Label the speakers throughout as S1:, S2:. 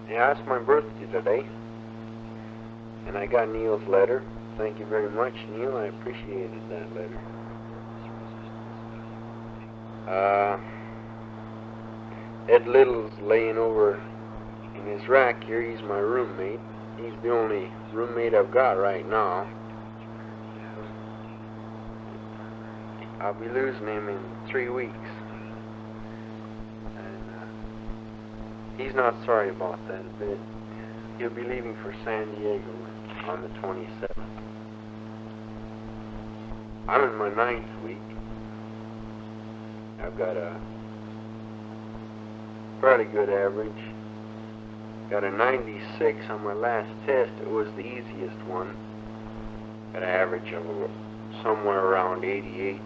S1: Yeah, it's my birthday today, and I got Neil's letter. Thank you very much, Neil. I appreciated that letter. Ed Little's laying over in his rack here. He's my roommate. He's the only roommate I've got right now. I'll be losing him in 3 weeks. And he's not sorry about that a bit. He'll be leaving for San Diego on the 27th. I'm in my 9th week. I've got a fairly good average. Got a 96 on my last test. It was the easiest one. Got an average of somewhere around 88.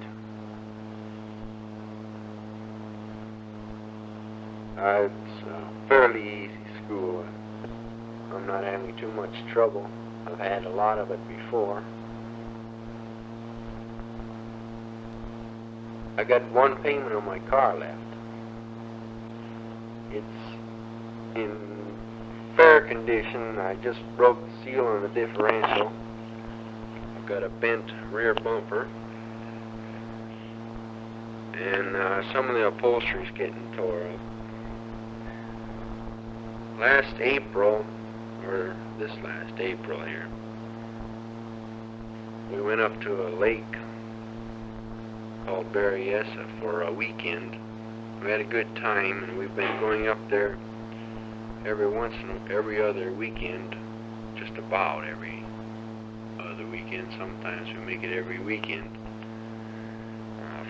S1: It's a fairly easy school. I'm not having too much trouble. I've had a lot of it before. I got one payment on my car left. It's in fair condition. I just broke the seal on the differential. I've got a bent rear bumper, and some of the upholstery's getting tore up. Last April, or this last April here, we went up to a lake called Berryessa for a weekend. We had a good time, and we've been going up there every other weekend, just about every other weekend. Sometimes we make it every weekend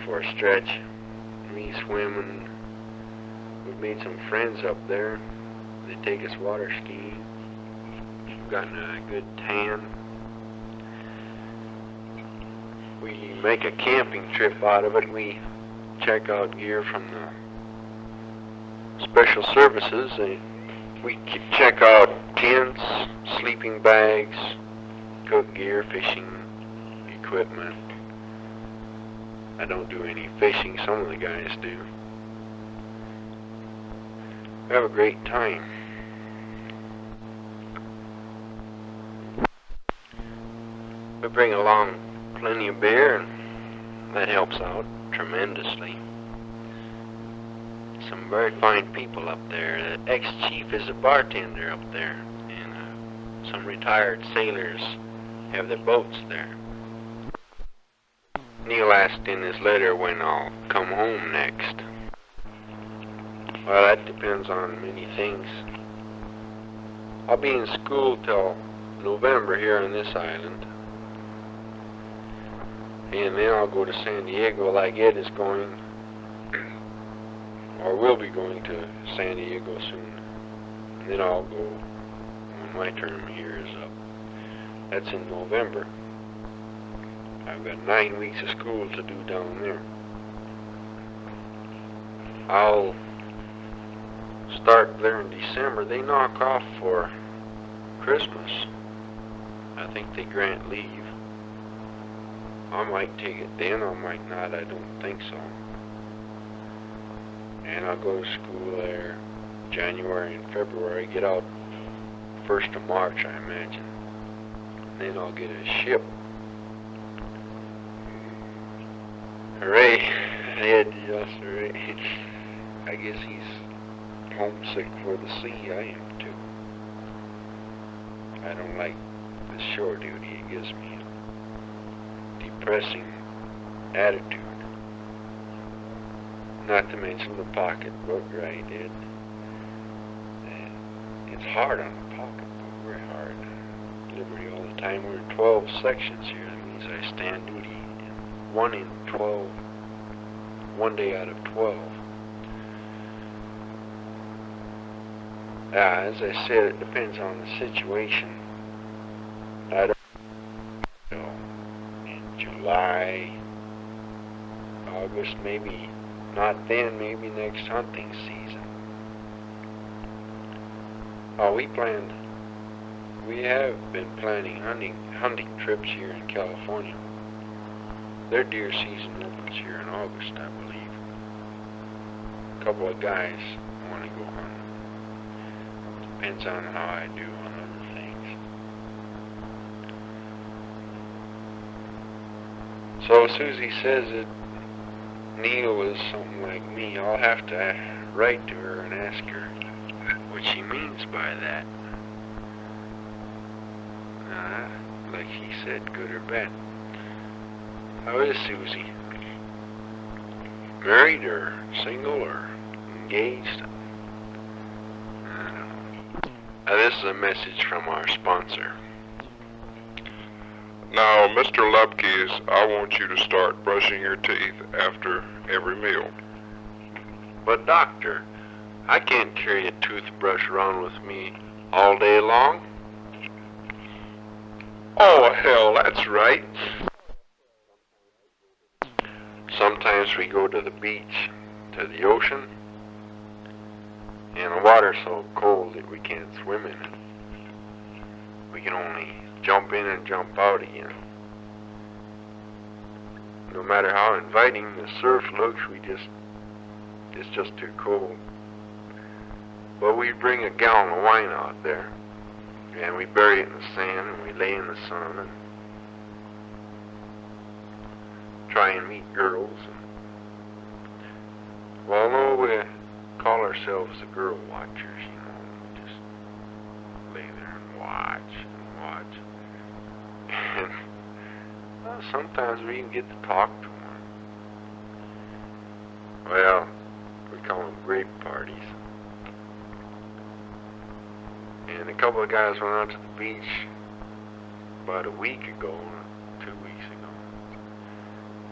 S1: for a stretch. Me swimming. We've made some friends up there. They take us water skiing. We've gotten a good tan. We make a camping trip out of it. We check out gear from the special services. We check out tents, sleeping bags, cook gear, fishing equipment. I don't do any fishing. Some of the guys do. We have a great time. We bring along plenty of beer, and that helps out tremendously. Some very fine people up there. The ex-chief is a bartender up there, and some retired sailors have their boats there. Neil asked in his letter when I'll come home next. Well, that depends on many things. I'll be in school till November here on this island. And then I'll go to San Diego like Ed is going, or will be going to San Diego soon. And then I'll go when my term here is up. That's in November. I've got 9 weeks of school to do down there. I'll start there in December. They knock off for Christmas. I think they grant leave. I might take it then, I might not, I don't think so. And I'll go to school there January and February, get out 1st of March, I imagine. Then I'll get a ship. Hooray, Ed, yes, hooray. I guess he's homesick for the sea. I am too. I don't like the shore duty. It gives me a depressing attitude. Not to mention the pocketbook, right, Ed? It's hard on the pocketbook, very hard. Liberty all the time. We're in 12 sections here. That means I stand duty in 1 in 12, 1 day out of 12. As I said, it depends on the situation. I don't know. In July, August, maybe not then, maybe next hunting season. We have been planning hunting trips here in California. Their deer season opens here in August, I believe. A couple of guys want to go hunting. depends on how I do on other things. So Susie says that Neil is something like me. I'll have to write to her and ask her what she means by that. Like she said, good or bad. How is Susie? Married or single or engaged? I don't know. This is a message from our sponsor.
S2: Now, Mr. Lupkes, I want you to start brushing your teeth after every meal.
S1: But doctor, I can't carry a toothbrush around with me all day long.
S2: Oh, hell, that's right.
S1: Sometimes we go to the beach, to the ocean, and the water's so cold that we can't swim in it. We can only jump in and jump out again. No matter how inviting the surf looks, it's just too cold. But we bring a gallon of wine out there, and we bury it in the sand, and we lay in the sun, and try and meet girls. Well, no, we call ourselves the girl watchers, you know. We just lay there and watch and watch. And well, sometimes we even get to talk to them. Well, we call them grape parties. And a couple of guys went out to the beach about a week ago, 2 weeks ago.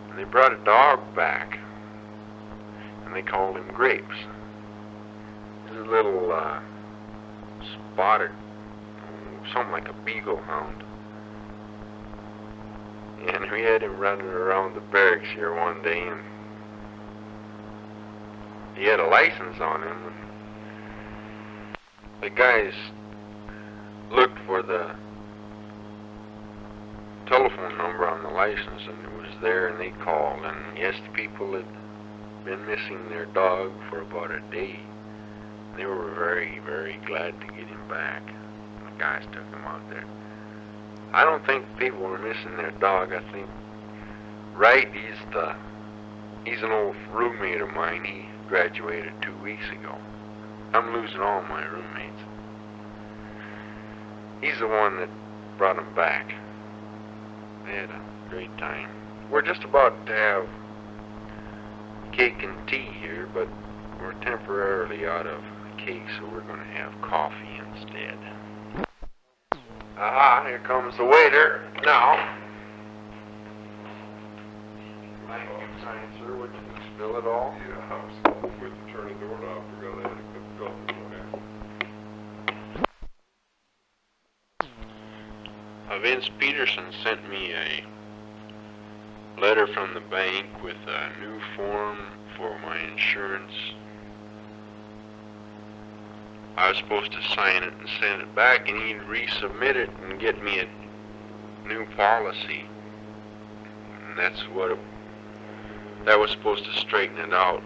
S1: And they brought a dog back. And they called him Grapes. He's a little spotted, something like a beagle hound. And we had him running around the barracks here one day, and he had a license on him. And the guys looked for the telephone number on the license, and it was there, and they called. And yes, the people had been missing their dog for about a day. They were very, very glad to get him back. The guys took him out there. I don't think people were missing their dog. I think Wright, he's an old roommate of mine. He graduated 2 weeks ago. I'm losing all my roommates. He's the one that brought him back. They had a great time. We're just about to have cake and tea here, but we're temporarily out of cake, so we're going to have coffee instead. Aha, here comes the waiter. Now, thank you, kind sir. Would you spill it all?
S2: Yeah, I was with the turning doorknob. Forgot I had a cup of coffee in my hand.
S1: Vince Peterson sent me a letter from the bank with a new form for my insurance. I was supposed to sign it and send it back, and he'd resubmit it and get me a new policy. And that's what that was supposed to straighten it out.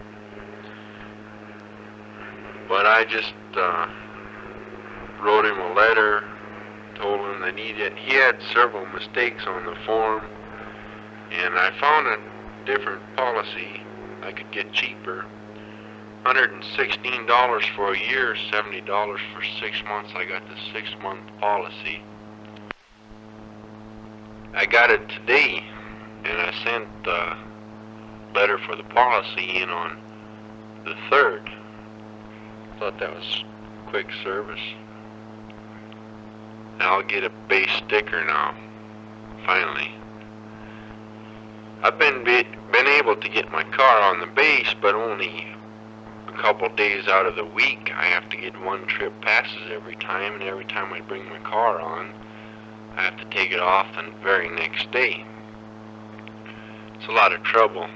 S1: But I just wrote him a letter, told him that he had several mistakes on the form, and I found a different policy I could get cheaper. $116 for a year, $70 for 6 months. I got the 6-month policy. I got it today, and I sent the letter for the policy in on the 3rd. Thought that was quick service. And I'll get a base sticker now, finally. I've been able to get my car on the base, but only a couple days out of the week. I have to get one trip passes every time, and every time I bring my car on, I have to take it off the very next day. It's a lot of trouble.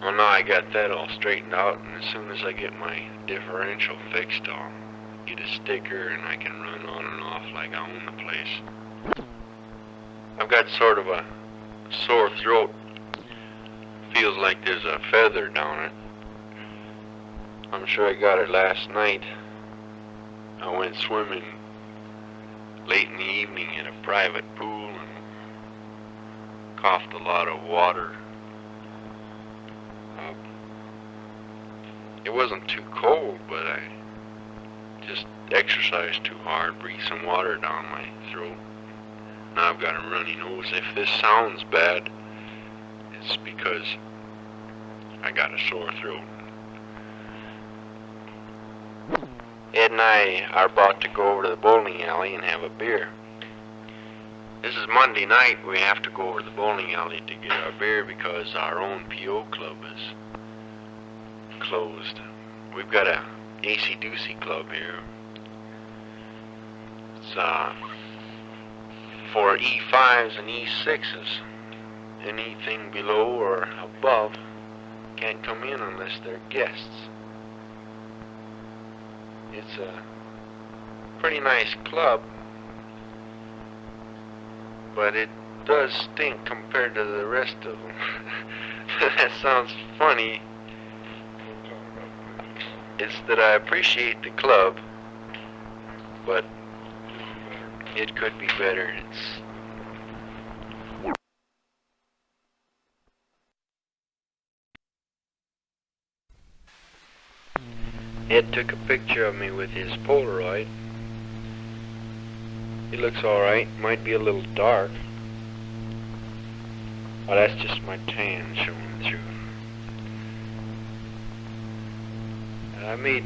S1: Well, now I got that all straightened out, and as soon as I get my differential fixed, I'll get a sticker and I can run on and off like I own the place. I've got sort of a sore throat. Feels like there's a feather down it. I'm sure I got it last night. I went swimming late in the evening in a private pool and coughed a lot of water. It wasn't too cold, but I just exercised too hard, breathed some water down my throat. Now I've got a runny nose. If this sounds bad, it's because I got a sore throat. Ed and I are about to go over to the bowling alley and have a beer. This is Monday night. We have to go over to the bowling alley to get our beer because our own PO club is closed. We've got a AC-Doocy club here. It's for E5s and E6s. Anything below or above can't come in unless they're guests. It's a pretty nice club, but it does stink compared to the rest of them. That sounds funny. It's that I appreciate the club, but it could be better. Ed took a picture of me with his Polaroid. He looks alright, might be a little dark. Oh, that's just my tan showing through. I made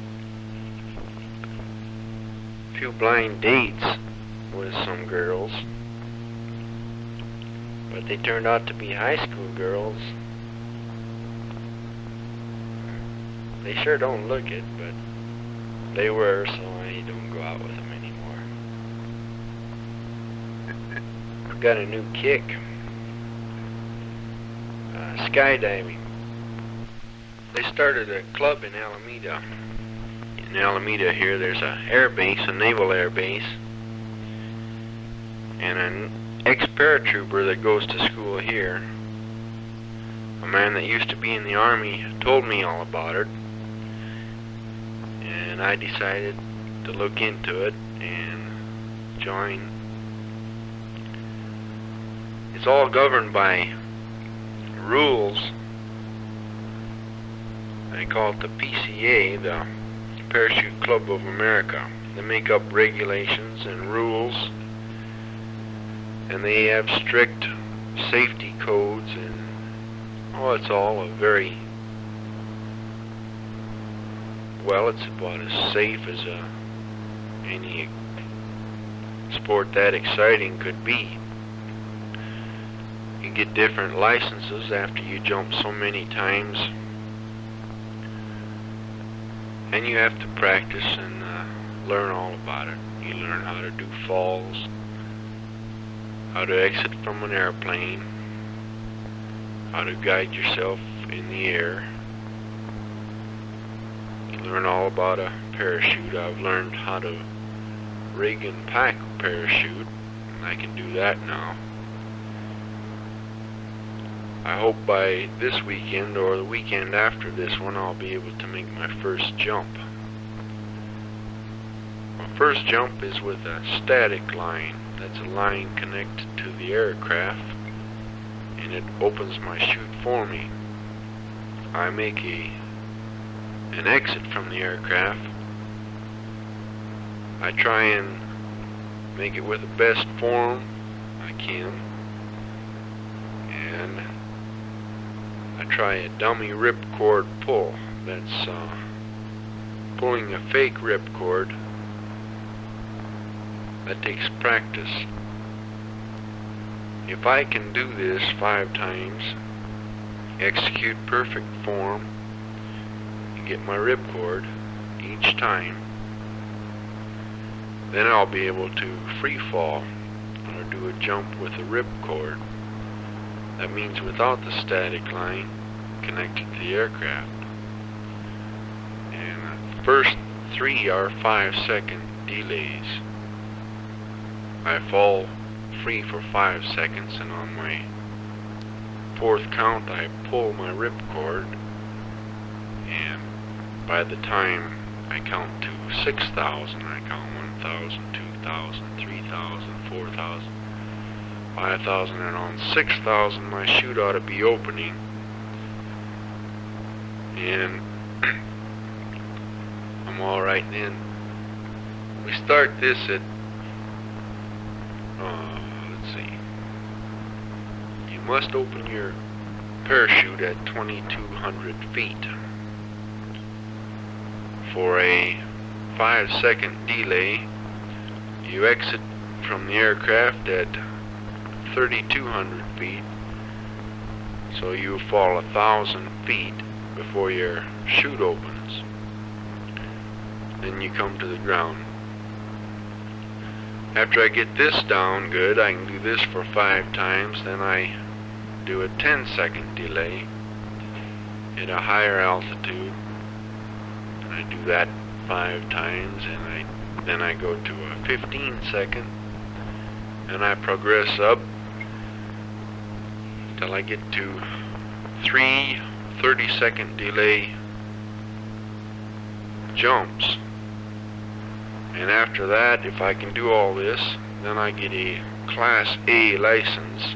S1: a few blind dates with some girls, but they turned out to be high school girls. They sure don't look it, but they were, so I don't go out with them anymore. I've got a new kick. Skydiving. They started a club in Alameda. In Alameda here, there's a air base, a naval air base, and an ex-paratrooper that goes to school here. A man that used to be in the Army told me all about it, and I decided to look into it and join. It's all governed by rules. They call it the PCA, the Parachute Club of America. They make up regulations and rules, and they have strict safety codes, and it's all a very, it's about as safe as any sport that exciting could be. You get different licenses after you jump so many times, and you have to practice and learn all about it. You learn how to do falls, how to exit from an airplane, how to guide yourself in the air. You learn all about a parachute. I've learned how to rig and pack a parachute, and I can do that now. I hope by this weekend or the weekend after this one I'll be able to make my first jump. My first jump is with a static line. That's a line connected to the aircraft, and it opens my chute for me. I make an exit from the aircraft. I try and make it with the best form I can, and I try a dummy ripcord pull. That's pulling a fake ripcord. That takes practice. If I can do this 5 times, execute perfect form, and get my ripcord each time, then I'll be able to free fall or do a jump with a ripcord. That means without the static line connected to the aircraft. And the first 3 are 5-second delays. I fall free for 5 seconds, and on my 4th count I pull my ripcord, and by the time I count to 6,000. I count 1,000, 2,000, 3,000, 4,000, 5,000, and on 6,000 my chute ought to be opening. And I'm alright then. We start this at, let's see. You must open your parachute at 2,200 feet. For a 5-second delay, you exit from the aircraft at 3,200 feet, so you fall 1,000 feet before your chute opens. Then you come to the ground. After I get this down good, I can do this for 5 times, then I do a 10-second delay at a higher altitude. I do that 5 times, and then I go to a 15-second, and I progress up till I get to 3 30-second delay jumps. And after that, if I can do all this, then I get a Class A license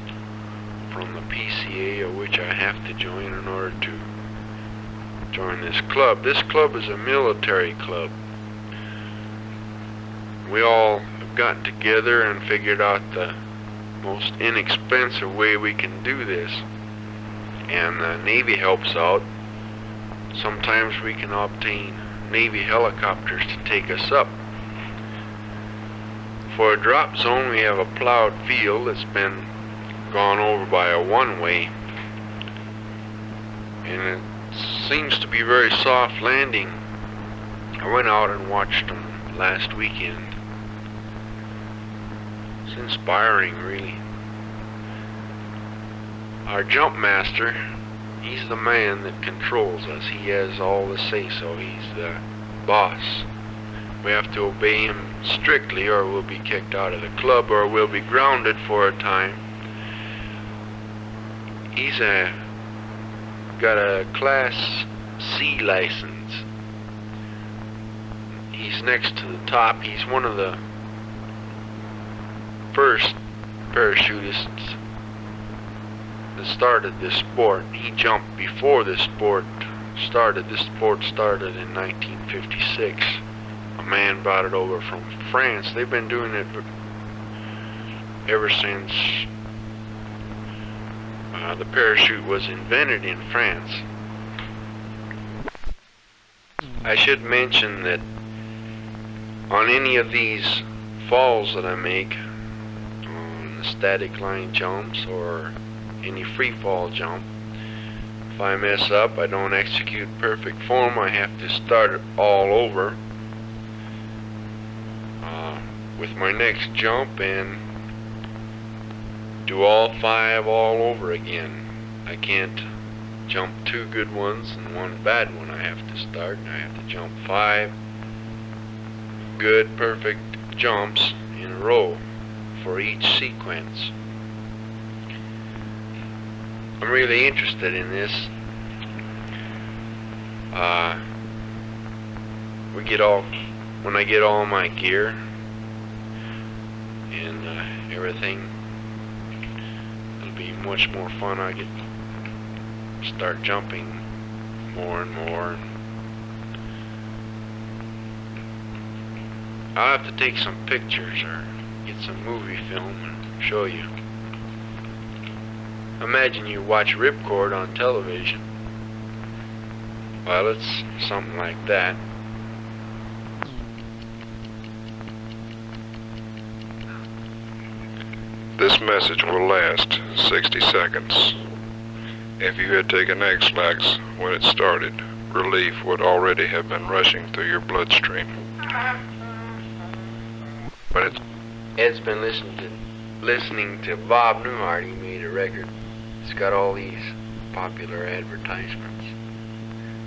S1: from the PCA, of which I have to join in order to join this club. This club is a military club. We all have gotten together and figured out the most inexpensive way we can do this. And the Navy helps out. Sometimes we can obtain Navy helicopters to take us up. For a drop zone, we have a plowed field that's been gone over by a one-way. And it seems to be very soft landing. I went out and watched them last weekend. It's inspiring, really. Our jump master, he's the man that controls us. He has all the say-so. He's the boss. We have to obey him strictly, or we'll be kicked out of the club, or we'll be grounded for a time. He's got a Class C license. He's next to the top. He's one of the first parachutists that started this sport. He jumped before this sport started. This sport started in 1956. A man brought it over from France. They've been doing it ever since the parachute was invented in France. I should mention that on any of these falls that I make, on the static line jumps or any free fall jump, if I mess up, I don't execute perfect form, I have to start it all over with my next jump and do all 5 all over again. I can't jump 2 good ones and 1 bad one. I have to start and I have to jump 5 good, perfect jumps in a row for each sequence. I'm really interested in this. When I get all my gear and everything, it'll be much more fun. I get start jumping more and more. I'll have to take some pictures or get some movie film and show you. Imagine you watch Ripcord on television. Well, it's something like that.
S2: This message will last 60 seconds. If you had taken X-Lax when it started, relief would already have been rushing through your bloodstream. But
S1: Ed's been listening to Bob Newhart. He made a record. It's got all these popular advertisements,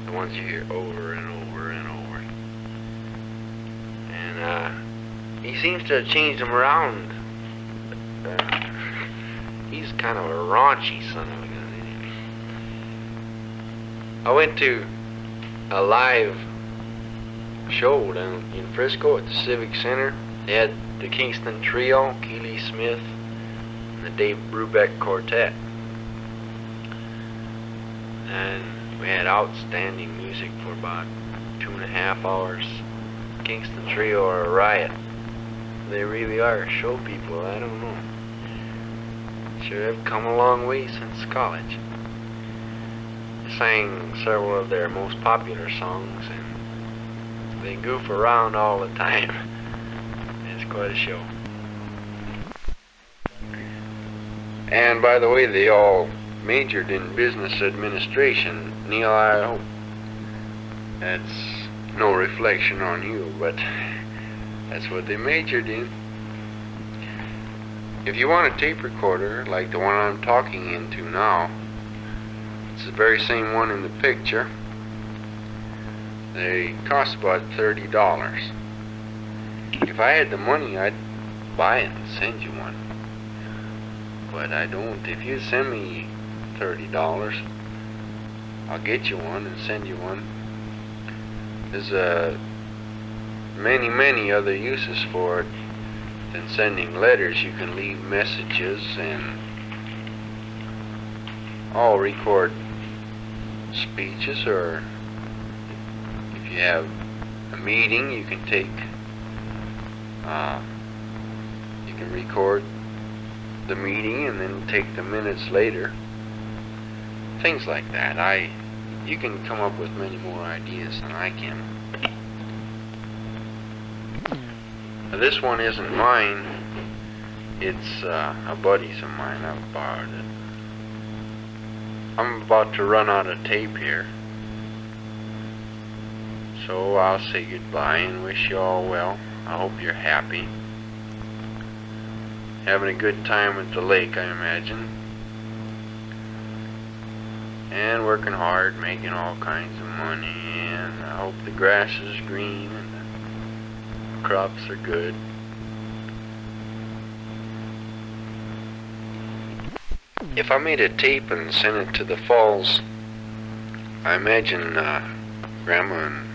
S1: the ones you hear over and over and over. And he seems to have changed them around. He's kind of a raunchy son of a gun. I went to a live show down in Frisco at the Civic Center. They had the Kingston Trio, Keely Smith, and the Dave Brubeck Quartet. And we had outstanding music for about 2.5 hours. Kingston Trio are a riot. They really are show people, I don't know. Sure have come a long way since college. They sang several of their most popular songs, and they goof around all the time. It's quite a show. And by the way, they all majored in business administration. Neil, I hope that's no reflection on you, but that's what they majored in. If you want a tape recorder like the one I'm talking into now, it's the very same one in the picture. They cost about $30. If I had the money, I'd buy it and send you one. But I don't. If you send me $30, I'll get you one and send you one. There's many other uses for it than sending letters. You can leave messages, and I'll record speeches, or if you have a meeting, you can record the meeting and then take the minutes later. Things like that. You can come up with many more ideas than I can. Now, this one isn't mine. It's a buddy's of mine. I've borrowed it. I'm about to run out of tape here, so I'll say goodbye and wish you all well. I hope you're happy. Having a good time at the lake, I imagine. And working hard, making all kinds of money, and I hope the grass is green and the crops are good. If I made a tape and sent it to the falls, I imagine Grandma and